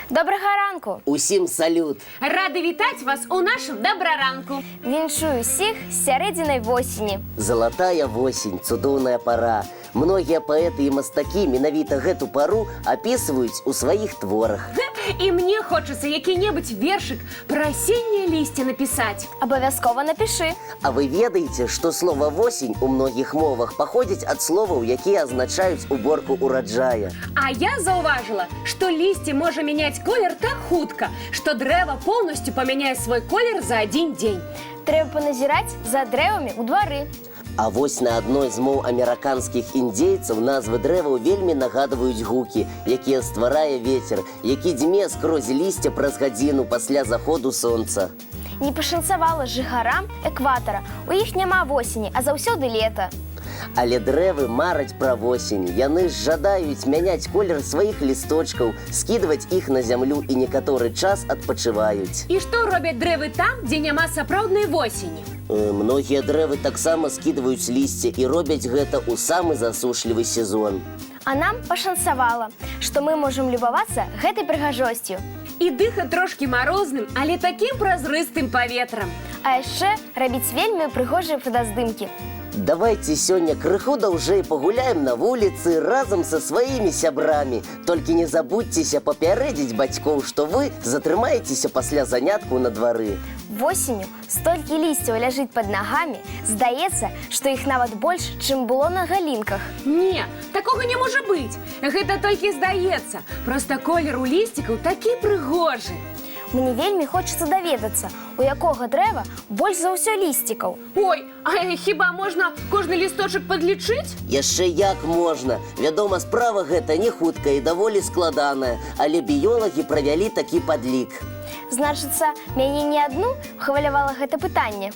Доброго ранку! Усім салют! Рады вітаць вас у нашым добраранку. Віншую всіх з сярэдзінай восені. Залатая восень, цудоўная пара. Многія паэты і мастакі менавіта гэту пару апісваюць у сваіх творах. І мне хочацца які-небудзь вершык пра асенняе лісце напісаць. Абавязкова напішы. А вы ведаеце, што слова «восень» у многіх мовах паходзіць ад словаў, якія азначаюць уборку ураджая. А я заўважыла, што лісце можа мяняць колер так хутка, што дрэва поўнасцю памяняе свой колер за адзін дзень. Трэба паназіраць за дрэвамі ў двары. А вось на адной з моў амерыканскіх індзейцаў назвы дрэваў вельмі нагадваюць гукі, якія стварае вецер, які дзьме скрозь лісце праз гадзіну пасля заходу сонца. Не пашанцавала жыхарам экватара. У іх няма восені, а заўсёды лета. Але дрэвы мараць пра восень. Яны ж жадаюць мяняць колер сваіх лісточкаў, скідваць іх на зямлю і некаторы час адпачываюць. І што робяць дрэвы там, дзе няма сапраўднай восені? Многія дрэвы таксама скідваюць лісце і робяць гэта ў самы засушлівы сезон. А нам пашанцавала, што мы можам любавацца гэтай прыгажосцю. І дыхаць трошкі марозным, але такім празрыстым паветрам. А яшчэ рабіць вельмі прыгожыя фотаздымкі. Давайте сёння крыху даўжэй пагуляем на вуліцы разам са сваімі сябрамі. Толькі не забудзьцеся папярэдзіць бацькоў, што вы затрымаецеся пасля занятку на двары. Восенню столькі лісцяў ляжыць пад нагамі, здаецца, што іх нават больш, чым было на галінках. Не, такога не можа быць. Гэта толькі здаецца. Проста колер у лісцікаў такі прыгожы. Мне вельмі хочацца даведацца, у якога дрэва больш за ўсё лісцікаў. Ой, а хіба можна кожны лісточак падлічыць? Яшчэ як можна. Вядома, справа гэта не хуткая і даволі складаная, але біёлагі правялі такі падлік. Значыцца, мяне не адну хвалявала гэта пытанне.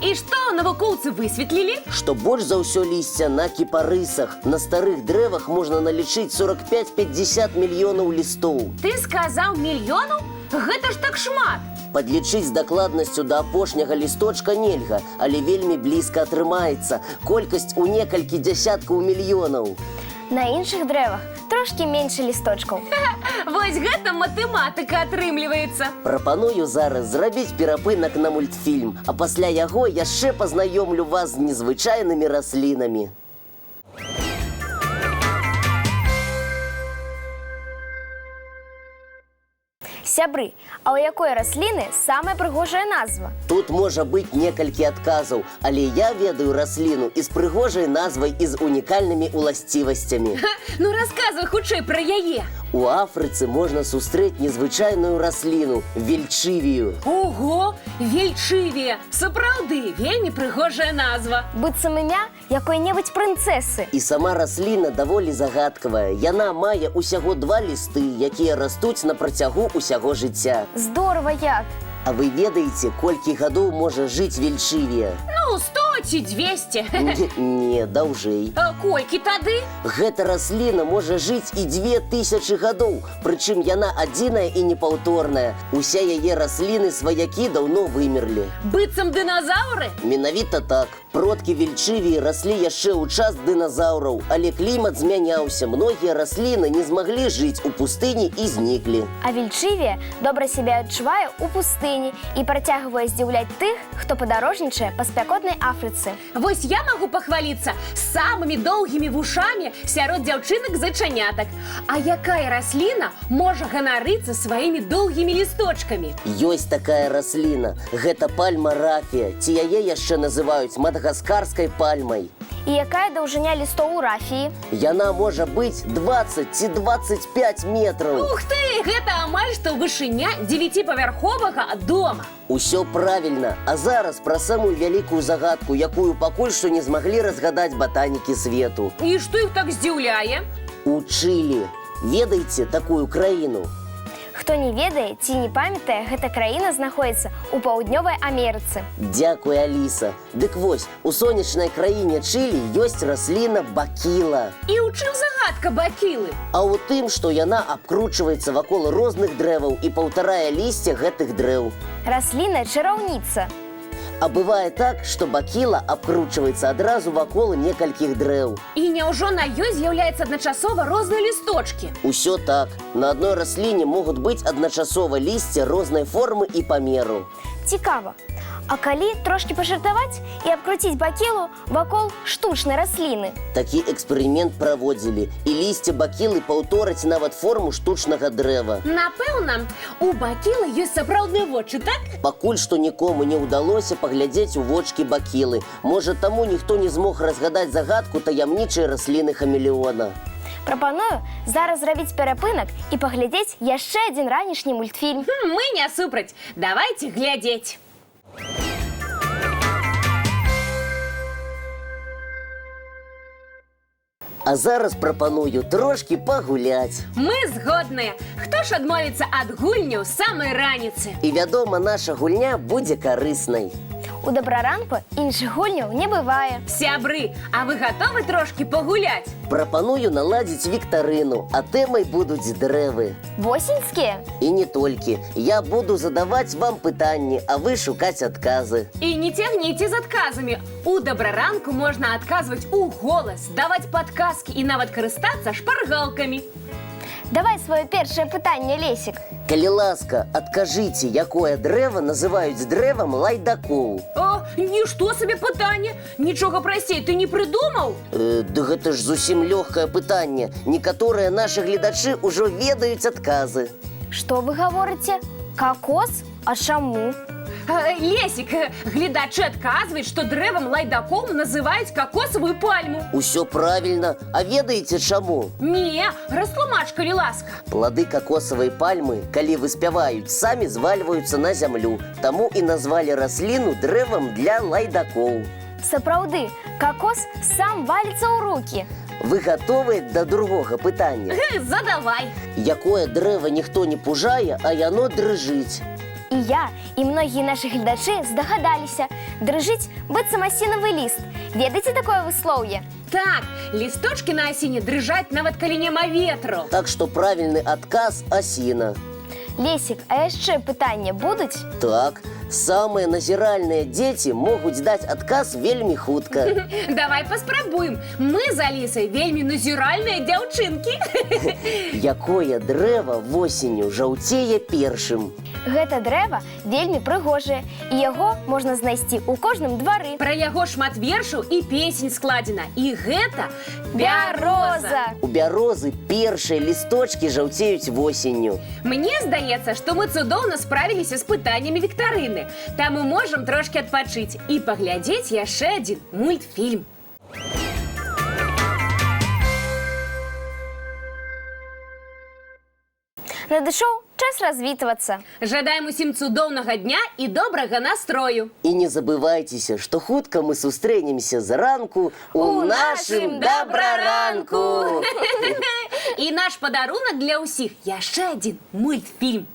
І што навукоўцы высветлілі? Што больш за ўсё лісця на кіпарысах. На старых дрэвах можна налічыць 45-50 мільёнаў лістоў. Ты сказаў мільёнаў? Гэта ж так шмат! Падлічыць з дакладнасцю да апошняга лісточка нельга, але вельмі блізка атрымаецца. Колькасць у некалькі дзясяткаў мільёнаў. На іншых дрэвах трошкі менш лісточкаў. Вось гэта матэматыка атрымліваецца. Прапаную зараз зрабіць перапынак на мультфільм, а пасля яго яшчэ пазнаёмлю вас з незвычайнымі раслінамі. Сябры, а ў якой расліны самая прыгожая назва? Тут можа быць некалькі адказаў, але я ведаю расліну і з прыгожай назвай і з унікальнымі уласцівасцямі. Ну расказвай хутчэй пра яе. У Афрыцы можна сустрэць незвычайную расліну – вельчывію. Ого, вельчывія! Сапраўды, вельмі прыгожая назва. Быццам імя якой-небудзь прынцэсы. І сама расліна даволі загадкавая. Яна мае ўсяго 2 лісты, якія растуць на працягу ўсяго жыцця. Здорава як! А вы ведаеце, колькі гадоў можа жыць вельчывія? Ну, 100 ці 200. Не, даўжэй. А колькі тады? Гэта расліна можа жыць і 2000 гадоў, прычым яна адзіная і непаўторная. Уся яе расліны сваякі даўно вымерлі. Быццам дыназаўры? Менавіта так. Продкі вельчывіі раслі яшчэ ў час дыназаўраў, але клімат змяняўся. Многія расліны не змаглі жыць у пустыні і зніклі. А вельчывія добра сябе адчувае ў пустыні і працягвае здзіўляць тых, хто падарожнічае па спякотнай Афрыцы. Вось я магу пахваліцца самымі доўгімі вушамі сярод дзяўчынак-зайчанятак. А якая расліна можа ганарыцца сваімі доўгімі лісточкамі? Ёсць такая расліна. Гэта пальма рафія, ці яе яшчэ называюць мадагаскарскай пальмай. І якая даўжыня лістоў у рафіі? Яна можа быць 20 ці 25 метраў. Ух ты! Гэта амаль што вышыня 9павярховага дома. Усё правільна. А зараз пра самую вялікую загадку, якую пакуль што не змаглі разгадаць батанікі свету. І што іх так здзіўляе? У Чылі. Ведаеце такую краіну? Хто не ведае ці не памятае, гэта краіна знаходзіцца ў паўднёвай Амерыцы. Дзякуй, Аліса. Дык вось, у сонечнай краіне Чылі ёсць расліна бакіла. І ў чым загадка бакілы? А ў тым, што яна абкручваецца вакол розных дрэваў і паўтарае лісце гэтых дрэў. Расліна чараўніца. А бывае так, што бакіла абкручваецца адразу вакол некалькіх дрэў. І няўжо на ёй з'яўляецца адначасова розныя лісточкі? Усё так. На адной расліне могуць быць адначасова лісце рознай формы і памеру. Цікава. А калі трошки пажартаваць і абкруціць бакілу вакол штучнай расліны? Такі эксперымент праводзілі, і лісце бакілы паўтораць нават форму штучнага дрэва. Напэўна, у бакілы ёсць сапраўдныя вочы, так? Пакуль што нікому не ўдалося паглядзець у вочкі бакілы. Можа, таму ніхто не змог разгадаць загадку таямнічай расліны хамелеона. Прапаную зараз зрабіць перапынак і паглядзець яшчэ адзін ранішні мультфільм. Мы не супраць. Давайте глядзець. А зараз прапаную трошкі пагуляць. Мы згодныя. Хто ж адмовіцца ад гульняў з самай раніцы? І, вядома, наша гульня будзе карыснай. У добраранку іншых гульняў не бывае. Сябры, а вы гатовы трошкі пагуляць? Прапаную наладзіць віктарыну, а тэмай будуць дрэвы. Восеньскія? І не толькі. Я буду задаваць вам пытанні, а вы шукаць адказы. І не цягніце з адказамі. У добраранку можна адказваць у голас, даваць падказкі і нават карыстацца шпаргалкамі. Давай сваё першае пытанне, Лесік. Калі ласка, адкажыце, якое дрэва называюць дрэвам лайдакоў? О, нішто сабе пытанне. Нічога прасцей ты не прыдумаў? Да гэта ж зусім лёгкае пытанне. Некаторыя нашы гледачы ўжо ведаюць адказы. Што вы гаворыце? Какос? А чаму? Лесік, гледачы адказваюць, што дрэвам лайдаком называюць какосавую пальму. Усё правільна. А ведаеце чаму? Не, растлумач, калі ласка. Плады какосавай пальмы, калі выспяваюць, самі звальваюцца на зямлю. Таму і назвалі расліну дрэвам для лайдакоў. Сапраўды, какос сам валіцца ў рукі. Вы гатовыя да другога пытання? Задавай. Якое дрэва ніхто не пужае, а яно дрыжыць? І я, і многія нашы гледачы здагадаліся. Дрыжыць быццам асінавы ліст. Ведаеце такое выслоўе? Так, лісточкі на асіне дрыжаць нават калі няма ветру. Так што правільны адказ асіна. Лесік, а яшчэ пытанне будуць? Так, самыя назіральныя дзеці могуць даць адказ вельмі хутка. Давай паспрабуем. Мы з Алісай вельмі назіральныя дзяўчынкі. Якое дрэва восенню жаўцее першым? Гэта дрэва вельмі прыгожае, і яго можна знайсці ў кожным двары. Пра яго шмат вершаў і песень складзена. І гэта Бяроза! У бярозы першыя лісточкі жаўцеюць восенню. Мне здаецца, што мы цудоўна справіліся з пытаннямі віктарыны. Таму можам трошкі адпачыць і паглядзець яшчэ адзін мультфільм. Надышоў час развітвацца. Жадаем усім цудоўнага дня і добрага настрою. І не забывайцеся, што хутка мы сустрэнемся зранку у нашым добраранку. І наш падарунак для ўсіх яшчэ адзін мультфільм.